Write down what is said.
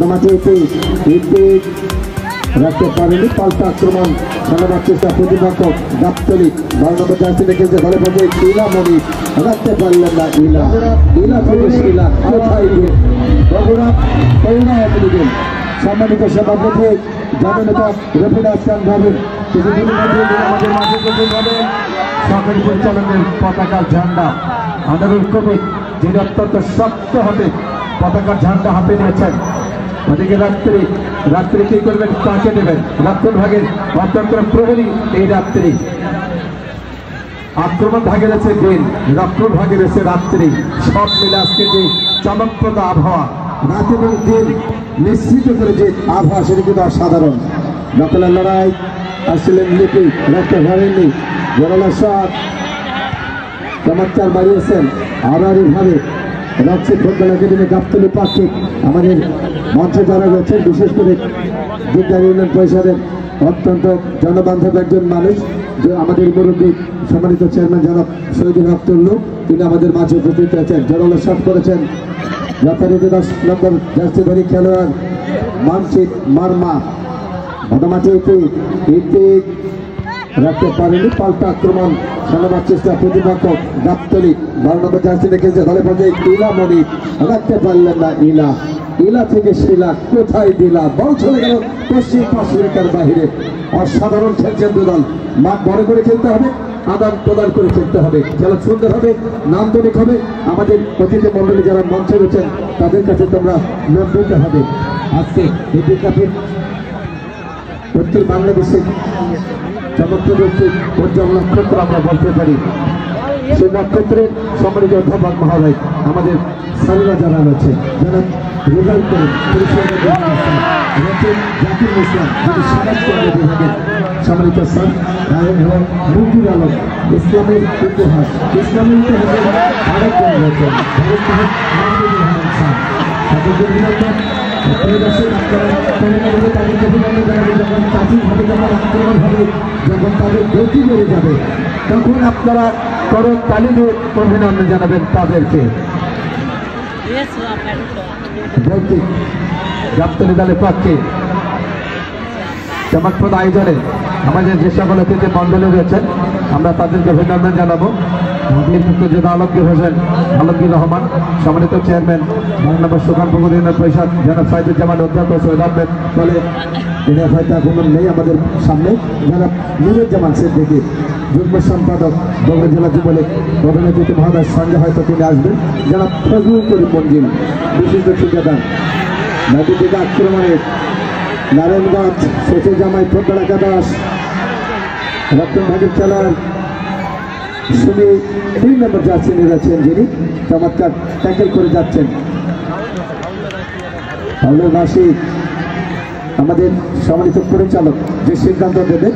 মাঝে রাখতে পারেনি, পাল্টা আক্রমণ চালানোর চেষ্টা প্রতিপক্ষ গাবতলী 12 নম্বর জার্সি রেখেছে ঘরে পড়ে ইলামণি রাখতে পারলেন না। ইলা থেকে শিলা কোথায় গিয়ে বগুড়া দিলেন সম্মানিত সভাপতি জননেতা রফিনাজ খান ভাবেন আমাদের মাঝে সরকারি পরিচালকের পতাকার ঝান্ডা আনারুল কবির যিনি অত্যন্ত শক্ত হাতে পতাকার ঝান্ডা হাতে নিয়েছেন। ওদিকে রাত্রি কি করবেন তাকে দেবেন রাত্র ভাগের অত্যন্ত প্রহরী এই রাত্রি আক্রমণ ভাগে রয়েছে দিন রাত্র ভাগে রয়েছে রাত্রি সব মিলে আজকে যে চমকপ্রদ আবহাওয়া রাত এবং দিন নিশ্চিত করে যে আবহাওয়া সেটা কিন্তু অসাধারণ। দখলের লড়াই আসছিলেন লিপি রাখতে পারেননি জোরালো শট চমৎকার বাড়িয়েছেন আড়াআড়িভাবে রাজ্য ফুটবল একাডেমি গাবতলী পাক্ষিক আমাদের মঞ্চে যারা রয়েছেন বিশেষ করে বিদ্যা ইউনিয়ন পরিষদের অত্যন্ত জনবান্ধব একজন মানুষ যে আমাদের মুরব্বী সম্মানিত চেয়ারম্যান জনাব শহীদুল হক তুল্লু তিনি আমাদের মাঝে উপস্থিত হয়েছেন জোরালো শট করেছেন যথারীতি 10 নম্বর জার্সিধারী খেলোয়াড় মানসিক মারমা ঘটনাটি রাখতে পারেনি, পাল্টা আক্রমণ চালানোর চেষ্টা প্রতিপক্ষ গাবতলী 12 নম্বর জার্সি রেখেছে ঘরে পড়ে ইলামণি রাখতে পারলেন না। ইলা থেকে শিলা কোথায় দিলা বল চলে গেল পশ্চিম পাশ রেখার বাহিরে। অসাধারণ খেলছেন দুদল, মাঠ বড় করে খেলতে হবে, আদান প্রদান করে খেলতে হবে, খেলা সুন্দর হবে, নান্দনিক হবে। আমাদের অতিথি মন্ডলী যারা মঞ্চে রয়েছেন তাদের কাছে তোমরা লোক দিতে হবে। আজকে এই বিজ্ঞাপন উত্তর বাংলাদেশে চমৎকার উজ্জ্বল নক্ষত্র আমরা বলতে পারি। সেই নক্ষত্রের সম্মানিত অধ্যাপক মহোদয় আমাদের সারিরা যারা রয়েছে যারা রেজাল্ট করেন জাকির ইসলাম যিনি সমাজকর্ম বিভাগের সম্মানিত স্যার এবং মুজিবুর আলম ইসলামের ইতিহাস ইসলামের ইতিহাসের আরেকজন রয়েছেন যখন তাদের গতি বেড়ে যাবে তখন আপনারা করক তালি দিয়ে অভিনন্দন জানাবেন তাদেরকে। গাবতলী দলের পক্ষে চমকপ্রদ আয়োজনে আমাদের যে সকল অতিথি মন্ডলী রয়েছেন আমরা তাদেরকে অভিনন্দন জানাবো। আলমগীর হোসেন আলমগীর রহমান সম্মানিত চেয়ারম্যান 12 নম্বর সুখানপুকুর ইউনিয়ন পরিষদ জনাব সাইদুজ্জামান অধ্যক্ষ সৈয়দ আহমেদ বলে তিনি হয়তো এখন নেই আমাদের সামনে জনাব নুরুজ্জামান সিদ্দিকী যুগ্ম সম্পাদক বগুড়া জেলা যুবলীগ অভিনেত্রী মহোদয়ের সঙ্গে হয়তো তিনি আসবেন। জনাব ফজলুল করিম মঞ্জিল বিশিষ্ট ঠিকাদার নদী থেকে আক্রমণে নারায়ণগঞ্জ শেষে জামাই ফুটবল একাদশ রক্তভাগের খেলার শুনে 3 নম্বর জার্সি নিয়ে যাচ্ছেন যিনি চমৎকার ট্যাকেল করে যাচ্ছেন আমাদের সম্মানিত পরিচালক যে সিদ্ধান্ত দেবে